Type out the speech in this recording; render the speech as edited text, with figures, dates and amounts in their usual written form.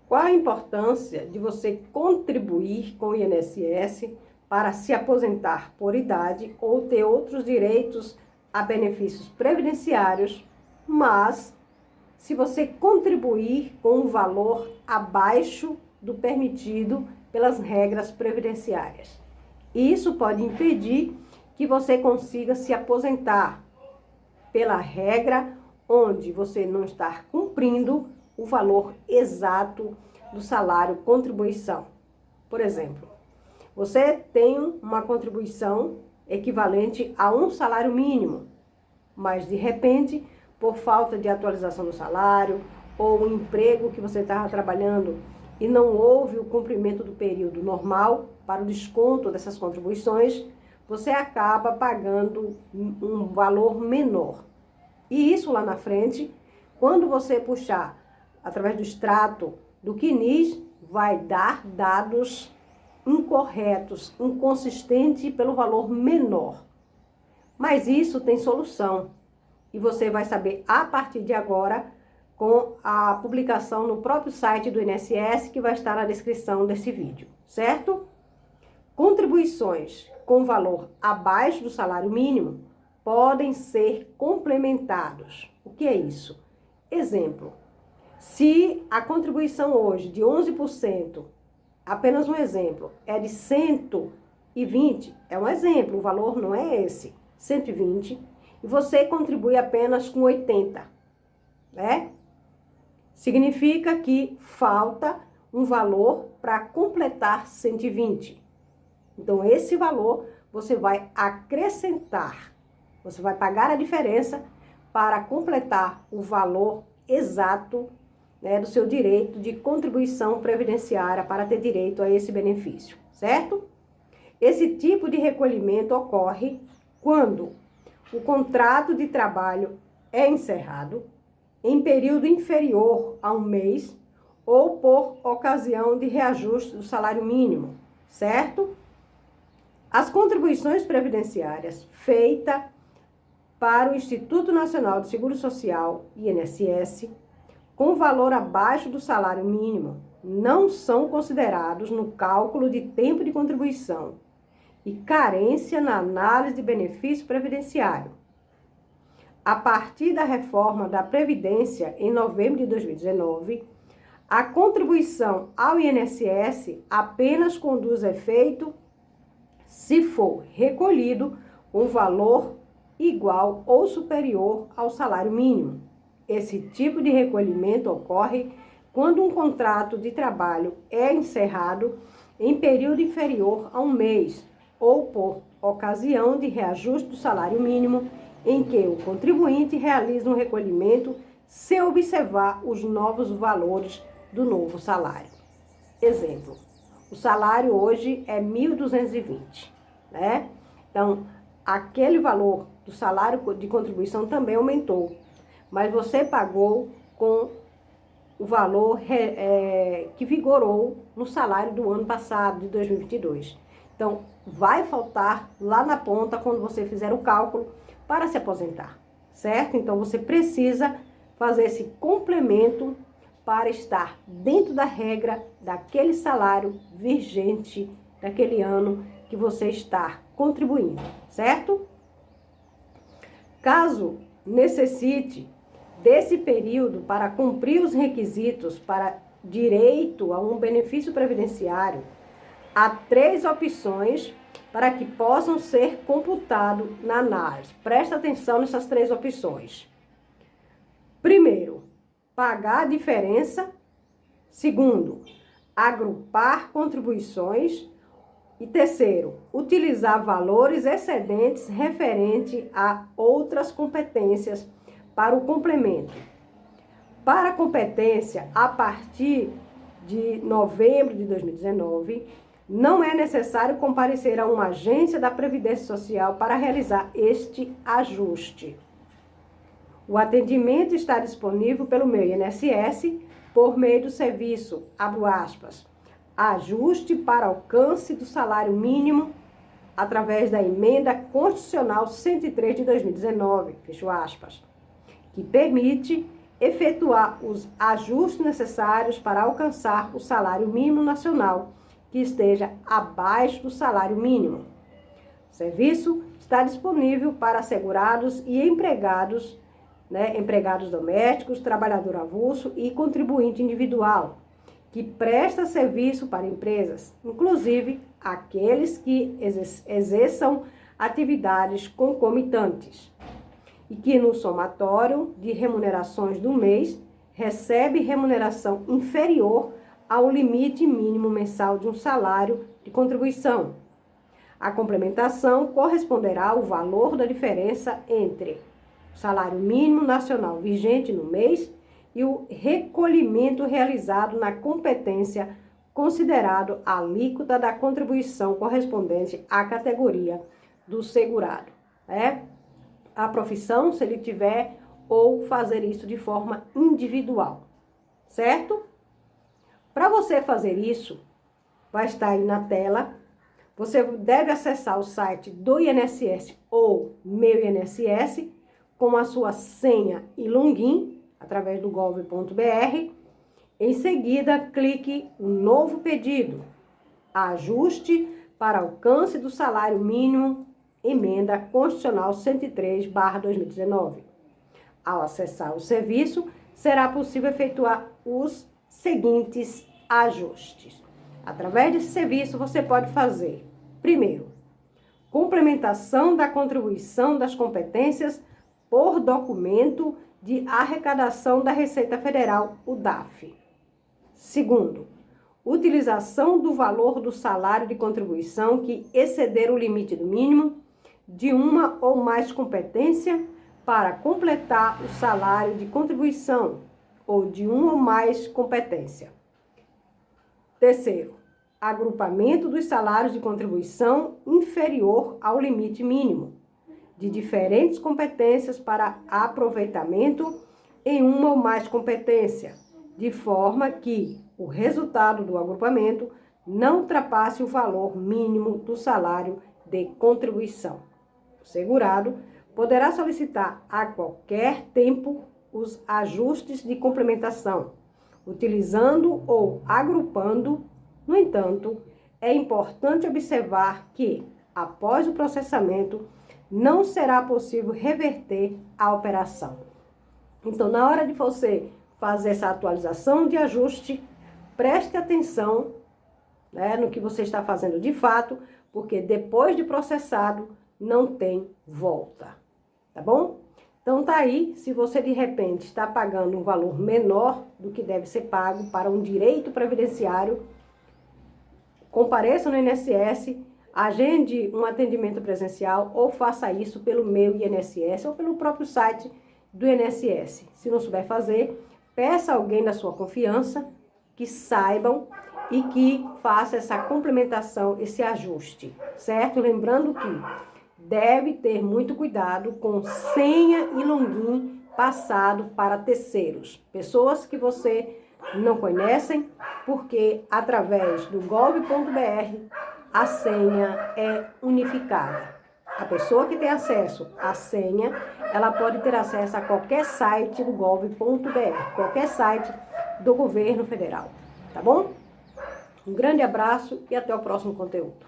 Qual a importância de você contribuir com o INSS para se aposentar por idade ou ter outros direitos a benefícios previdenciários, mas se você contribuir com um valor abaixo do permitido pelas regras previdenciárias? Isso pode impedir que você consiga se aposentar pela regra onde você não está cumprindo o valor exato do salário contribuição. Por exemplo, você tem uma contribuição equivalente a um salário mínimo, mas de repente, por falta de atualização do salário ou o emprego que você estava trabalhando e não houve o cumprimento do período normal para o desconto dessas contribuições, você acaba pagando um valor menor. E isso lá na frente, quando você puxar através do extrato do CNIS, vai dar dados incorretos, inconsistentes pelo valor menor. Mas isso tem solução. E você vai saber a partir de agora com a publicação no próprio site do INSS, que vai estar na descrição desse vídeo, certo? Contribuições com valor abaixo do salário mínimo podem ser complementados. O que é isso? Exemplo, se a contribuição hoje de 11%, apenas um exemplo, é de 120, é um exemplo, o valor não é esse, 120, e você contribui apenas com 80, né? Significa que falta um valor para completar 120. Então, esse valor você vai acrescentar. Você vai pagar a diferença para completar o valor exato, né, do seu direito de contribuição previdenciária para ter direito a esse benefício, certo? Esse tipo de recolhimento ocorre quando o contrato de trabalho é encerrado em período inferior a um mês ou por ocasião de reajuste do salário mínimo, certo? As contribuições previdenciárias feitas para o Instituto Nacional de Seguro Social, INSS, com valor abaixo do salário mínimo, não são considerados no cálculo de tempo de contribuição e carência na análise de benefício previdenciário. A partir da reforma da Previdência em novembro de 2019, a contribuição ao INSS apenas conduz efeito se for recolhido um valor igual ou superior ao salário mínimo. Esse tipo de recolhimento ocorre quando um contrato de trabalho é encerrado em período inferior a um mês ou por ocasião de reajuste do salário mínimo em que o contribuinte realiza um recolhimento sem observar os novos valores do novo salário. Exemplo, o salário hoje é 1.220, né? Então, aquele valor do salário de contribuição também aumentou, mas você pagou com o valor que vigorou no salário do ano passado, de 2022. Então, vai faltar lá na ponta quando você fizer o cálculo para se aposentar, certo? Então, você precisa fazer esse complemento para estar dentro da regra daquele salário vigente daquele ano que você está contribuindo, certo? Caso necessite desse período para cumprir os requisitos para direito a um benefício previdenciário, há 3 opções para que possam ser computados na análise. Presta atenção nessas 3 opções. Primeiro, pagar a diferença. Segundo, agrupar contribuições. E terceiro, utilizar valores excedentes referente a outras competências para o complemento. Para a competência, a partir de novembro de 2019, não é necessário comparecer a uma agência da Previdência Social para realizar este ajuste. O atendimento está disponível pelo meu INSS por meio do serviço, abro aspas, ajuste para alcance do salário mínimo através da Emenda Constitucional 103 de 2019, fecho aspas, que permite efetuar os ajustes necessários para alcançar o salário mínimo nacional, que esteja abaixo do salário mínimo. O serviço está disponível para segurados e empregados, empregados domésticos, trabalhador avulso e contribuinte individual, que presta serviço para empresas, inclusive aqueles que exerçam atividades concomitantes, e que no somatório de remunerações do mês recebe remuneração inferior ao limite mínimo mensal de um salário de contribuição. A complementação corresponderá ao valor da diferença entre o salário mínimo nacional vigente no mês e o recolhimento realizado na competência, considerado a alíquota da contribuição correspondente à categoria do segurado. A profissão, se ele tiver, ou fazer isso de forma individual, certo? Para você fazer isso, vai estar aí na tela. Você deve acessar o site do INSS ou Meu INSS com a sua senha e login através do gov.br. Em seguida, clique no novo pedido, ajuste para alcance do salário mínimo, emenda constitucional 103/2019. Ao acessar o serviço, será possível efetuar os seguintes ajustes. Através desse serviço, você pode fazer, primeiro, complementação da contribuição das competências por documento de arrecadação da Receita Federal, o DAF. Segundo, utilização do valor do salário de contribuição que exceder o limite do mínimo de uma ou mais competência para completar o salário de contribuição ou de uma ou mais competência. Terceiro, agrupamento dos salários de contribuição inferior ao limite mínimo de diferentes competências para aproveitamento em uma ou mais competência, de forma que o resultado do agrupamento não ultrapasse o valor mínimo do salário de contribuição. O segurado poderá solicitar a qualquer tempo os ajustes de complementação, utilizando ou agrupando. No entanto, é importante observar que, após o processamento, não será possível reverter a operação. Então, na hora de você fazer essa atualização de ajuste, preste atenção, no que você está fazendo de fato, porque depois de processado, não tem volta, tá bom? Então tá aí, se você de repente está pagando um valor menor do que deve ser pago para um direito previdenciário, compareça no INSS, agende um atendimento presencial ou faça isso pelo Meu INSS ou pelo próprio site do INSS. Se não souber fazer, peça alguém da sua confiança que saibam e que faça essa complementação, esse ajuste, certo? Lembrando que deve ter muito cuidado com senha e login passado para terceiros, pessoas que você não conhecem, porque através do gov.br a senha é unificada. A pessoa que tem acesso à senha, ela pode ter acesso a qualquer site do gov.br, qualquer site do governo federal, tá bom? Um grande abraço e até o próximo conteúdo.